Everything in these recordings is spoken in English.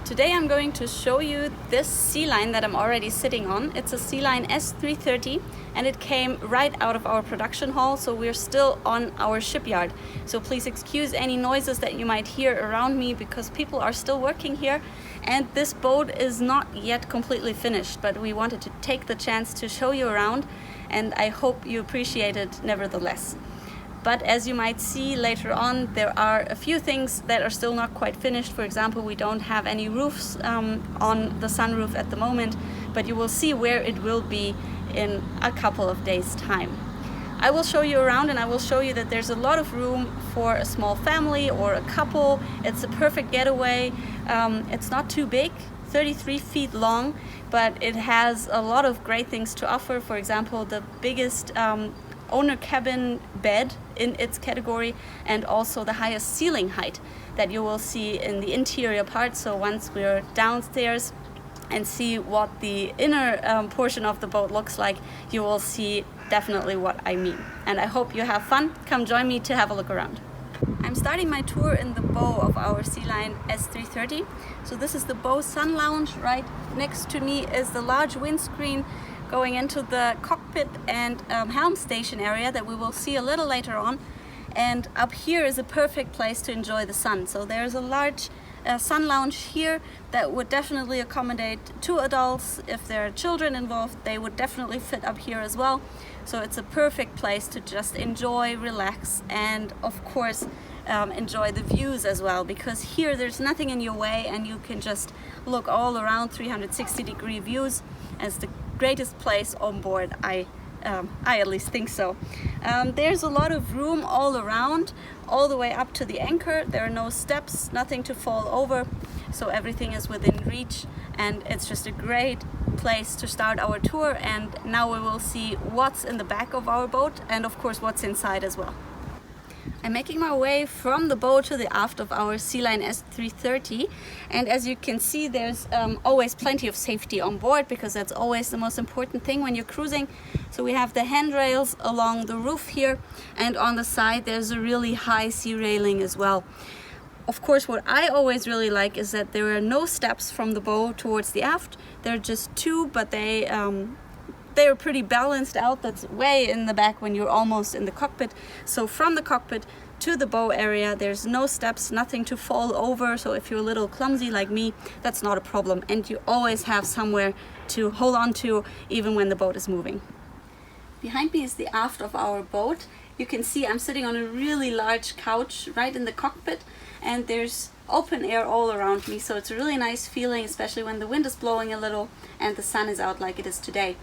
Today I'm going to show you this Sealine that I'm already sitting on. It's a Sealine S330 and it came right out of our production hall, so we're still on our shipyard. So please excuse any noises that you might hear around me because people are still working here and this boat is not yet completely finished, but we wanted to take the chance to show you around and I hope you appreciate it nevertheless. But as you might see later on, there are a few things that are still not quite finished. For example, we don't have any roofs on the sunroof at the moment, but you will see where it will be in a couple of days' time. I will show you around and I will show you that there's a lot of room for a small family or a couple. It's a perfect getaway. It's not too big, 33 feet long, but it has a lot of great things to offer. For example, the biggest owner cabin bed in its category and also the highest ceiling height that you will see in the interior part. So once we're downstairs and see what the inner portion of the boat looks like, you will see definitely what I mean. And I hope you have fun. Come join me to have a look around. I'm starting my tour in the bow of our Sealine S330. So this is the bow Sunlounge. Right next to me is the large windscreen going into the cockpit and helm station area that we will see a little later on. And up here is a perfect place to enjoy the sun. So there's a large sun lounge here that would definitely accommodate 2 adults. If there are children involved, they would definitely fit up here as well. So it's a perfect place to just enjoy, relax, and of course enjoy the views as well, because here there's nothing in your way and you can just look all around, 360-degree views. As the greatest place on board, I at least think so. There's a lot of room all around, all the way up to the anchor. There are no steps, nothing to fall over, so everything is within reach and it's just a great place to start our tour. And now we will see what's in the back of our boat and of course what's inside as well. I'm making my way from the bow to the aft of our Sealine S330, and as you can see there's always plenty of safety on board, because that's always the most important thing when you're cruising. So we have the handrails along the roof here, and on the side there's a really high sea railing as well. Of course, what I always really like is that there are no steps from the bow towards the aft. There are just 2, but they're pretty balanced out. That's way in the back when you're almost in the cockpit. So from the cockpit to the bow area, there's no steps, nothing to fall over. So if you're a little clumsy like me, that's not a problem. And you always have somewhere to hold on to even when the boat is moving. Behind me is the aft of our boat. You can see I'm sitting on a really large couch right in the cockpit, and there's open air all around me. So it's a really nice feeling, especially when the wind is blowing a little and the sun is out like it is today.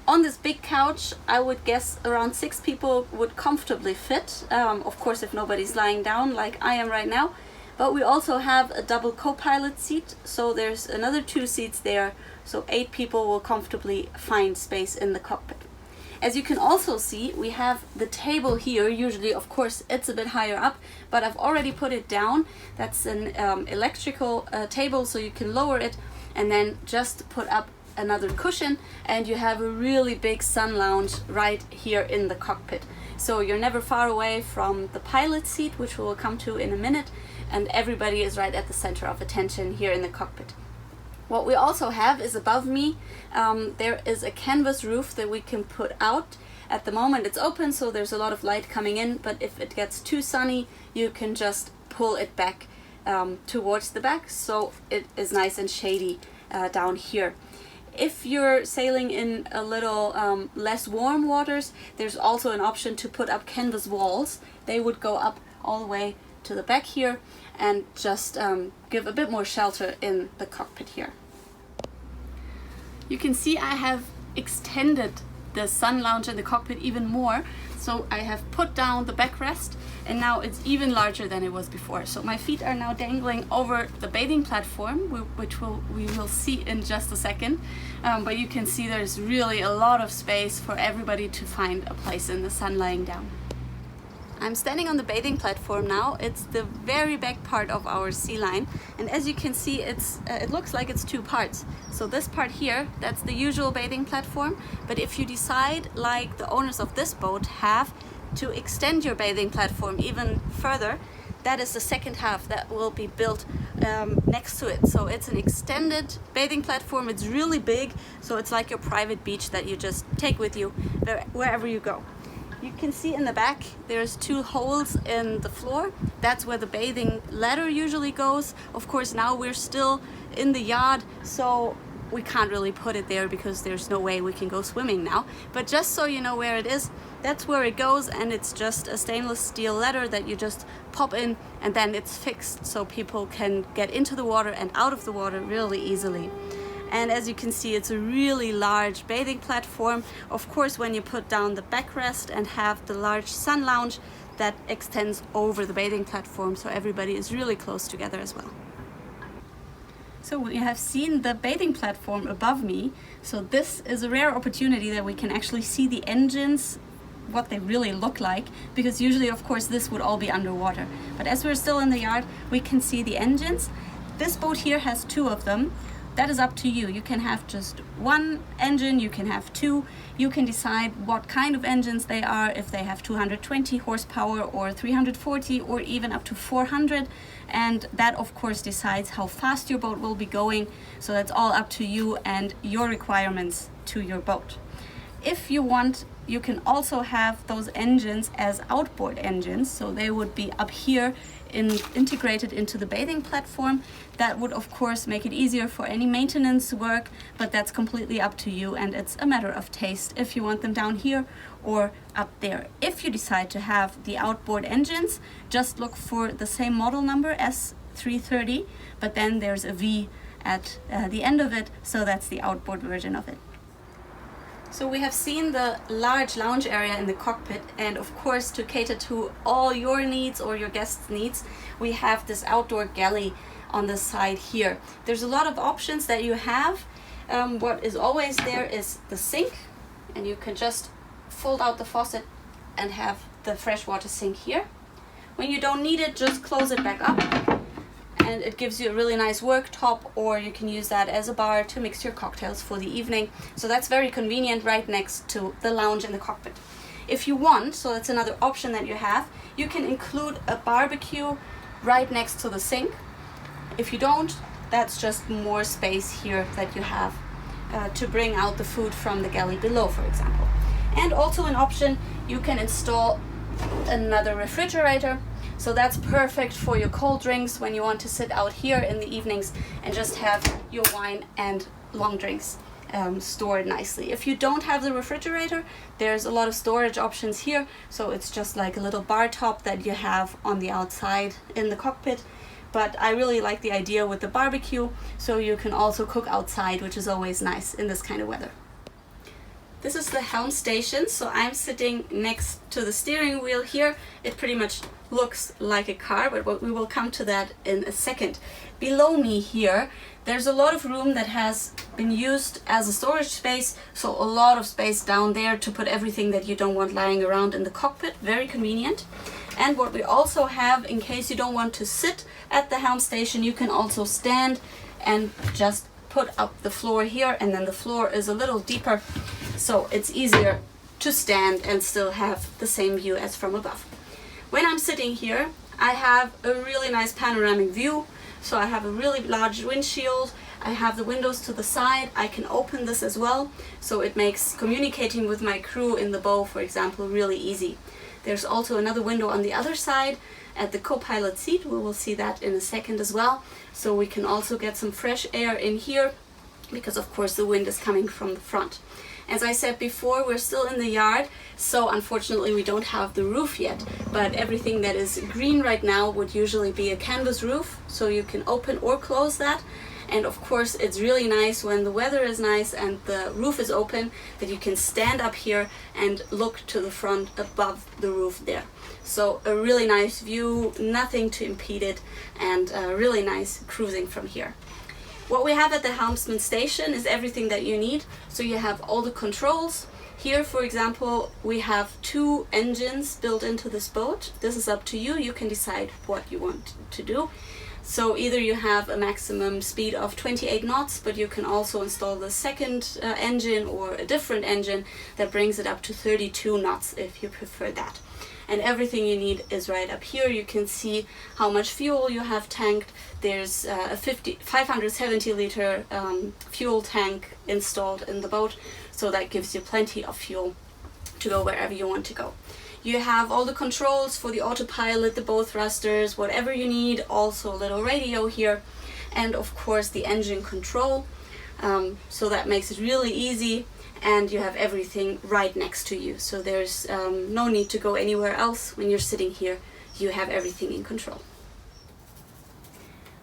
On this big couch, I would guess around 6 people would comfortably fit, of course if nobody's lying down like I am right now. But we also have a double co-pilot seat, so there's another 2 seats there, so 8 people will comfortably find space in the cockpit. As you can also see, we have the table here. Usually, of course, it's a bit higher up, but I've already put it down. That's an electrical table, so you can lower it and then just put up another cushion, and you have a really big sun lounge right here in the cockpit. So you're never far away from the pilot seat, which we will come to in a minute, and everybody is right at the center of attention here in the cockpit. What we also have is above me, there is a canvas roof that we can put out. At the moment it's open, so there's a lot of light coming in, but if it gets too sunny, you can just pull it back towards the back, so it is nice and shady down here. If you're sailing in a little less warm waters, there's also an option to put up canvas walls. They would go up all the way to the back here and just give a bit more shelter in the cockpit here. You can see I have extended the sun lounge in the cockpit even more. So I have put down the backrest and now it's even larger than it was before. So my feet are now dangling over the bathing platform, which we will see in just a second. But you can see there's really a lot of space for everybody to find a place in the sun lying down. I'm standing on the bathing platform now. It's the very back part of our Sealine, and as you can see, it looks like it's 2 parts. So this part here, that's the usual bathing platform, but if you decide, like the owners of this boat have, to extend your bathing platform even further, that is the second half that will be built next to it. So it's an extended bathing platform. It's really big, so it's like your private beach that you just take with you wherever you go. You can see in the back there's 2 holes in the floor. That's where the bathing ladder usually goes. Of course, now we're still in the yard, so we can't really put it there because there's no way we can go swimming now. But just so you know where it is, that's where it goes, and it's just a stainless steel ladder that you just pop in, and then it's fixed so people can get into the water and out of the water really easily. And as you can see, it's a really large bathing platform. Of course, when you put down the backrest and have the large sun lounge, that extends over the bathing platform, so everybody is really close together as well. So you have seen the bathing platform above me. So this is a rare opportunity that we can actually see the engines, what they really look like, because usually, of course, this would all be underwater. But as we're still in the yard, we can see the engines. This boat here has 2 of them. That is up to you. You can have just 1 engine, you can have 2. You can decide what kind of engines they are, if they have 220 horsepower or 340 or even up to 400. And that, of course, decides how fast your boat will be going. So that's all up to you and your requirements to your boat. If you want, you can also have those engines as outboard engines. So they would be up here integrated into the bathing platform. That would, of course, make it easier for any maintenance work, but that's completely up to you, and it's a matter of taste if you want them down here or up there. If you decide to have the outboard engines, just look for the same model number, S330, but then there's a V at the end of it, so that's the outboard version of it. So we have seen the large lounge area in the cockpit, and of course, to cater to all your needs or your guests' needs, we have this outdoor galley on the side here. There's a lot of options that you have. What is always there is the sink, and you can just fold out the faucet and have the freshwater sink here. When you don't need it, just close it back up, and it gives you a really nice worktop, or you can use that as a bar to mix your cocktails for the evening. So that's very convenient right next to the lounge in the cockpit. If you want, so that's another option that you have, you can include a barbecue right next to the sink. If you don't, that's just more space here that you have to bring out the food from the galley below, for example. And also an option, you can install another refrigerator. So that's perfect for your cold drinks when you want to sit out here in the evenings and just have your wine and long drinks stored nicely. If you don't have the refrigerator, there's a lot of storage options here. So it's just like a little bar top that you have on the outside in the cockpit. But I really like the idea with the barbecue, so you can also cook outside, which is always nice in this kind of weather. This is the Helm station, so I'm sitting next to the steering wheel here. It pretty much looks like a car, but we will come to that in a second. Below me here, there's a lot of room that has been used as a storage space, so a lot of space down there to put everything that you don't want lying around in the cockpit. Very convenient. And what we also have, in case you don't want to sit at the Helm station, you can also stand and just put up the floor here, and then the floor is a little deeper, so it's easier to stand and still have the same view as from above. When I'm sitting here, I have a really nice panoramic view. So I have a really large windshield, I have the windows to the side, I can open this as well, so it makes communicating with my crew in the bow, for example, really easy. There's also another window on the other side at the co-pilot seat. We will see that in a second as well, so we can also get some fresh air in here, because of course the wind is coming from the front. As I said before, we're still in the yard, so unfortunately we don't have the roof yet, but everything that is green right now would usually be a canvas roof, so you can open or close that. And of course it's really nice when the weather is nice and the roof is open, that you can stand up here and look to the front above the roof there. So a really nice view, nothing to impede it, and really nice cruising from here. What we have at the helmsman station is everything that you need. So you have all the controls. Here, for example, we have 2 engines built into this boat. This is up to you. You can decide what you want to do. So either you have a maximum speed of 28 knots, but you can also install the second engine or a different engine that brings it up to 32 knots if you prefer that. and everything you need is right up here. You can see how much fuel you have tanked. There's a 570 liter fuel tank installed in the boat, so that gives you plenty of fuel to go wherever you want to go. You have all the controls for the autopilot, the bow thrusters, whatever you need, also a little radio here, and of course the engine control. So that makes it really easy, and you have everything right next to you. So there's no need to go anywhere else. When you're sitting here, you have everything in control.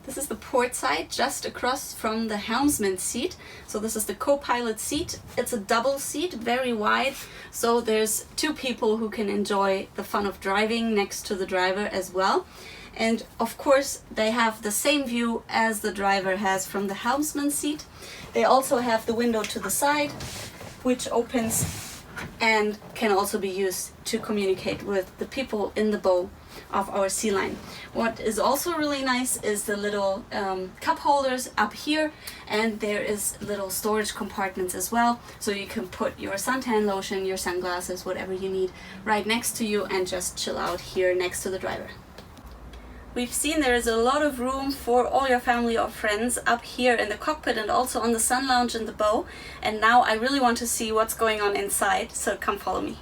This is the port side, just across from the helmsman's seat. So this is the co-pilot seat. It's a double seat, very wide. So there's two people who can enjoy the fun of driving next to the driver as well. And of course, they have the same view as the driver has from the helmsman's seat. They also have the window to the side, which opens and can also be used to communicate with the people in the bow of our Sealine. What is also really nice is the little cup holders up here, and there is little storage compartments as well, so you can put your suntan lotion, your sunglasses, whatever you need right next to you, and just chill out here next to the driver. We've seen there is a lot of room for all your family or friends up here in the cockpit and also on the Sunlounge in the bow, and now I really want to see what's going on inside, so come follow me.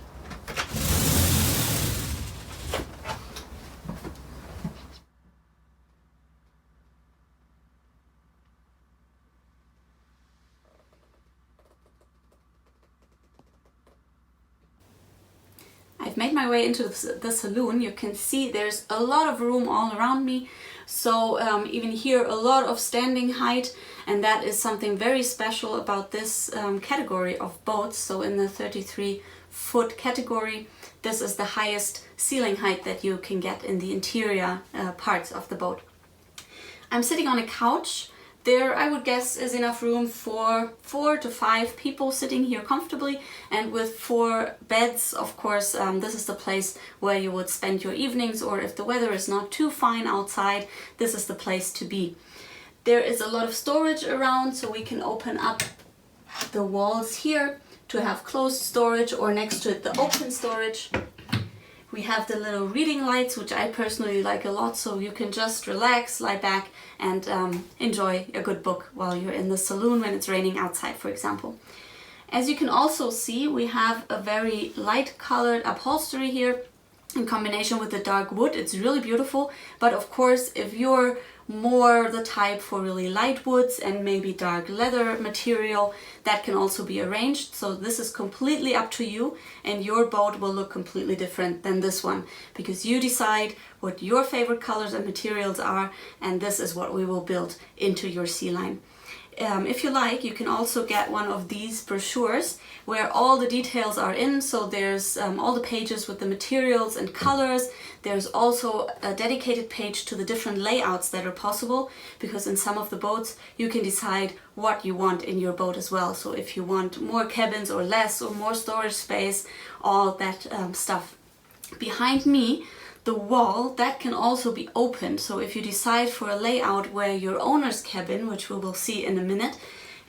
I've made my way into the saloon. You can see there's a lot of room all around me. So even here a lot of standing height, and that is something very special about this category of boats. So in the 33-foot category, this is the highest ceiling height that you can get in the interior parts of the boat. I'm sitting on a couch. There, I would guess, is enough room for 4 to 5 people sitting here comfortably, and with 4 beds, of course, this is the place where you would spend your evenings, or if the weather is not too fine outside, this is the place to be. There is a lot of storage around, so we can open up the walls here to have closed storage, or next to it the open storage. We have the little reading lights, which I personally like a lot, so you can just relax, lie back, and enjoy a good book while you're in the saloon when it's raining outside, for example. As you can also see, we have a very light colored upholstery here in combination with the dark wood. It's really beautiful, but of course, if you're more the type for really light woods and maybe dark leather material, that can also be arranged. So this is completely up to you, and your boat will look completely different than this one, because you decide what your favorite colors and materials are, and this is what we will build into your Sealine. If you like, you can also get one of these brochures where all the details are in. So there's all the pages with the materials and colors. There's also a dedicated page to the different layouts that are possible, because in some of the boats you can decide what you want in your boat as well. So if you want more cabins or less, or more storage space, all that stuff. Behind me, the wall, that can also be opened. So if you decide for a layout where your owner's cabin, which we will see in a minute,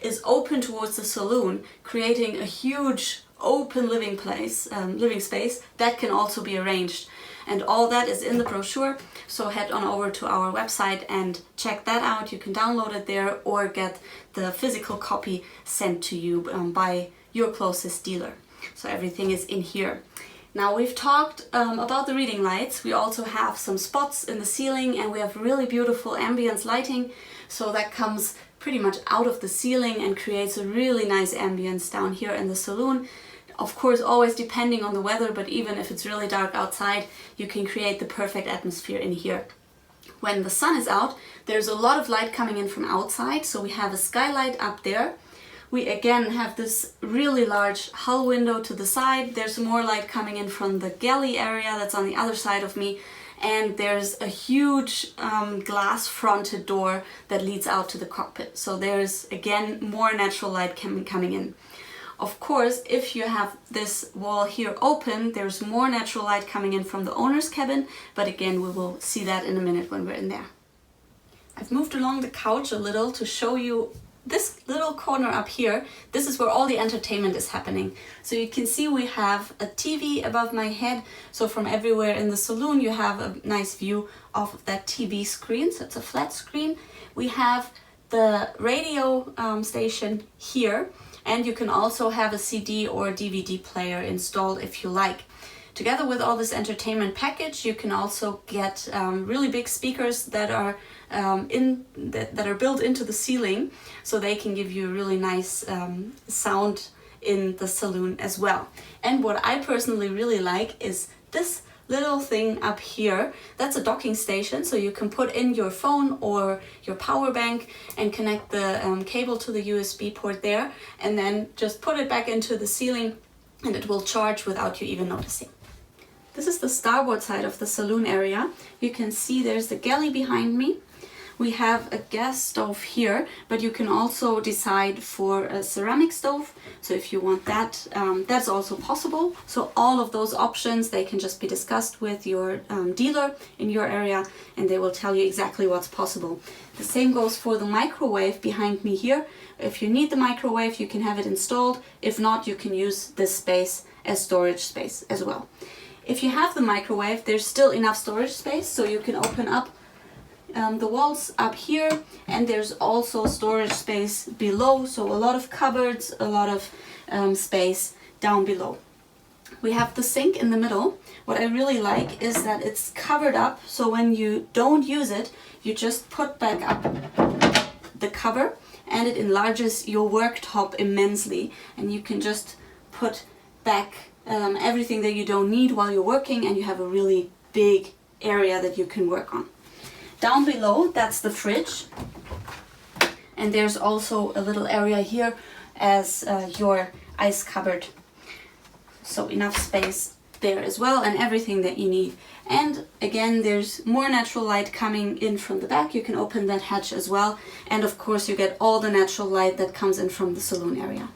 is open towards the saloon, creating a huge open living space, that can also be arranged. And all that is in the brochure, so head on over to our website and check that out. You can download it there or get the physical copy sent to you by your closest dealer. So everything is in here. Now, we've talked about the reading lights. We also have some spots in the ceiling, and we have really beautiful ambience lighting. So that comes pretty much out of the ceiling and creates a really nice ambience down here in the saloon. Of course, always depending on the weather, but even if it's really dark outside, you can create the perfect atmosphere in here. When the sun is out, there's a lot of light coming in from outside. So we have a skylight up there. We again have this really large hull window to the side. There's more light coming in from the galley area that's on the other side of me. And there's a huge glass fronted door that leads out to the cockpit. So there's again more natural light coming in. Of course, if you have this wall here open, there's more natural light coming in from the owner's cabin. But again, we will see that in a minute when we're in there. I've moved along the couch a little to show you this little corner up here, this is where all the entertainment is happening. So you can see we have a TV above my head. So from everywhere in the saloon, you have a nice view of that TV screen. So it's a flat screen. We have the radio station here, and you can also have a CD or DVD player installed if you like. Together with all this entertainment package, you can also get really big speakers that are built into the ceiling, so they can give you a really nice sound in the saloon as well. And what I personally really like is this little thing up here. That's a docking station, so you can put in your phone or your power bank and connect the cable to the USB port there, and then just put it back into the ceiling and it will charge without you even noticing. This is the starboard side of the saloon area. You can see there's the galley behind me. We have a gas stove here, but you can also decide for a ceramic stove. So if you want that, that's also possible. So all of those options, they can just be discussed with your dealer in your area, and they will tell you exactly what's possible. The same goes for the microwave behind me here. If you need the microwave, you can have it installed. If not, you can use this space as storage space as well. If you have the microwave, there's still enough storage space, so you can open up the walls up here, and there's also storage space below, so a lot of cupboards, a lot of space down below. We have the sink in the middle. What I really like is that it's covered up, so when you don't use it, you just put back up the cover and it enlarges your worktop immensely, and you can just put back everything that you don't need while you're working, and you have a really big area that you can work on. Down below, that's the fridge, and there's also a little area here as your ice cupboard. So enough space there as well, and everything that you need. And again, there's more natural light coming in from the back. You can open that hatch as well, and of course you get all the natural light that comes in from the saloon area.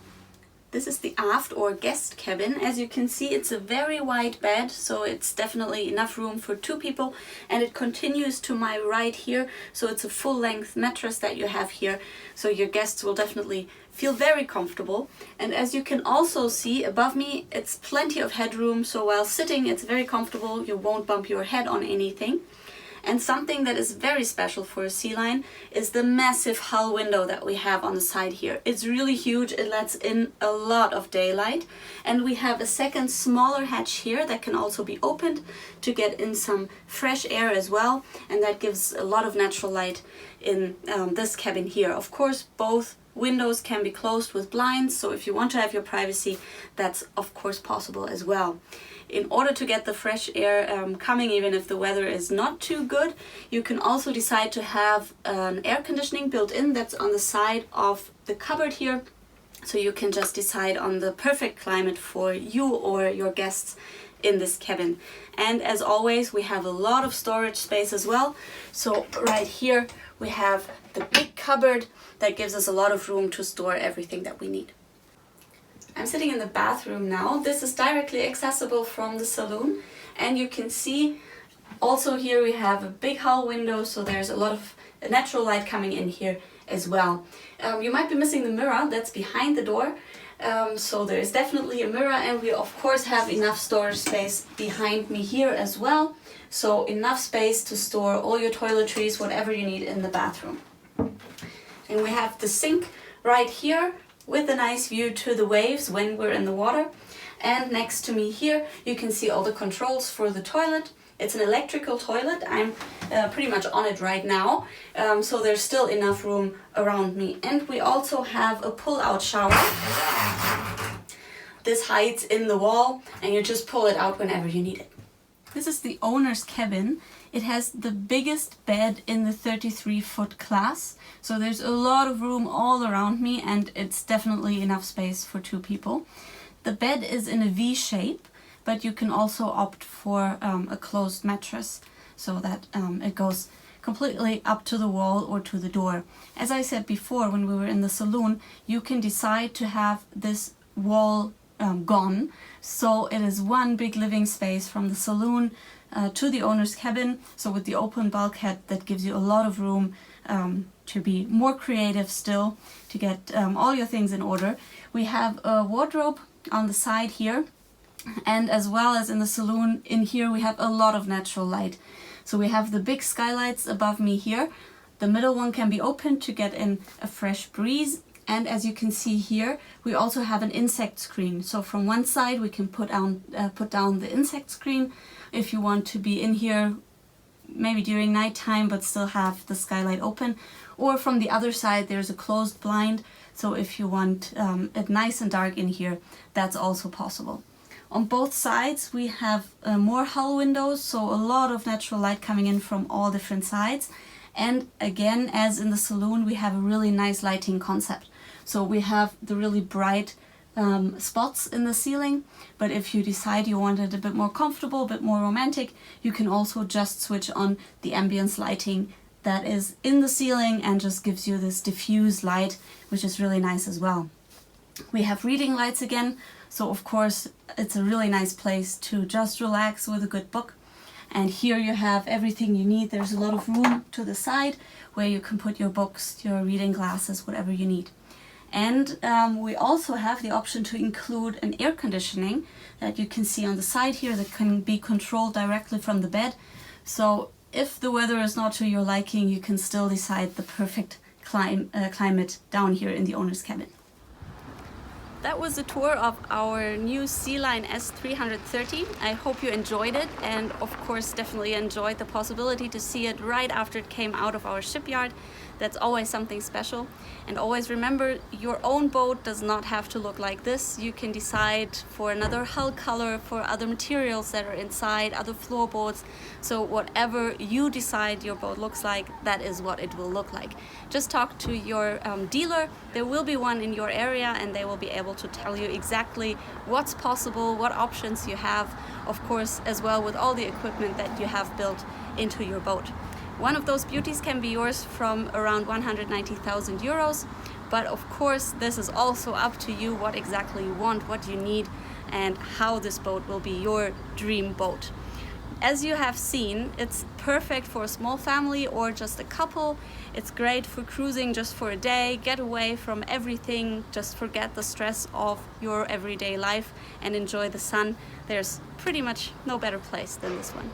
This is the aft or guest cabin. As you can see, it's a very wide bed, so it's definitely enough room for 2 people, and it continues to my right here, so it's a full-length mattress that you have here, so your guests will definitely feel very comfortable. And as you can also see above me, it's plenty of headroom, so while sitting it's very comfortable. You won't bump your head on anything. And something that is very special for a Sealine is the massive hull window that we have on the side here. It's really huge, it lets in a lot of daylight. And we have a second smaller hatch here that can also be opened to get in some fresh air as well. And that gives a lot of natural light in this cabin here. Of course, both windows can be closed with blinds, so if you want to have your privacy, that's of course possible as well. In order to get the fresh air coming, even if the weather is not too good, you can also decide to have an air conditioning built in that's on the side of the cupboard here. So you can just decide on the perfect climate for you or your guests in this cabin. And as always, we have a lot of storage space as well. So right here we have the big cupboard that gives us a lot of room to store everything that we need. I'm sitting in the bathroom now. This is directly accessible from the saloon, and you can see also here we have a big hull window, so there's a lot of natural light coming in here as well. You might be missing the mirror that's behind the door, so there is definitely a mirror, and we of course have enough storage space behind me here as well, so enough space to store all your toiletries, whatever you need in the bathroom. And we have the sink right here with a nice view to the waves when we're in the water. And next to me here you can see all the controls for the toilet. It's an electrical toilet. I'm pretty much on it right now, so there's still enough room around me. And we also have a pull-out shower. This hides in the wall and you just pull it out whenever you need it. This is the owner's cabin. It has the biggest bed in the 33-foot class, so there's a lot of room all around me, and it's definitely enough space for 2 people. The bed is in a V shape, but you can also opt for a closed mattress, so that it goes completely up to the wall or to the door. As I said before, when we were in the saloon, you can decide to have this wall gone, so it is one big living space from the saloon to the owner's cabin. So with the open bulkhead, that gives you a lot of room to be more creative still, to get all your things in order. We have a wardrobe on the side here, and as well as in the saloon, in here we have a lot of natural light. So we have the big skylights above me here. The middle one can be opened to get in a fresh breeze. And as you can see here, we also have an insect screen. So from one side we can put down the insect screen if you want to be in here maybe during nighttime but still have the skylight open. Or from the other side there's a closed blind, so if you want it nice and dark in here, that's also possible. On both sides we have more hull windows, so a lot of natural light coming in from all different sides. And again, as in the saloon, we have a really nice lighting concept. So we have the really bright spots in the ceiling, but if you decide you want it a bit more comfortable, a bit more romantic, you can also just switch on the ambience lighting that is in the ceiling and just gives you this diffuse light, which is really nice as well. We have reading lights again, so of course it's a really nice place to just relax with a good book. And here you have everything you need. There's a lot of room to the side where you can put your books, your reading glasses, whatever you need. And we also have the option to include an air conditioning that you can see on the side here that can be controlled directly from the bed. So if the weather is not to your liking, you can still decide the perfect climate down here in the owner's cabin. That was a tour of our new Sealine S330. I hope you enjoyed it, and of course definitely enjoyed the possibility to see it right after it came out of our shipyard. That's always something special. And always remember, your own boat does not have to look like this. You can decide for another hull color, for other materials that are inside, other floorboards. So whatever you decide your boat looks like, that is what it will look like. Just talk to your dealer. There will be one in your area, and they will be able to tell you exactly what's possible, what options you have, of course, as well with all the equipment that you have built into your boat. One of those beauties can be yours from around 190,000 euros, but of course this is also up to you what exactly you want, what you need, and how this boat will be your dream boat. As you have seen, it's perfect for a small family or just a couple. It's great for cruising just for a day, get away from everything, just forget the stress of your everyday life and enjoy the sun. There's pretty much no better place than this one.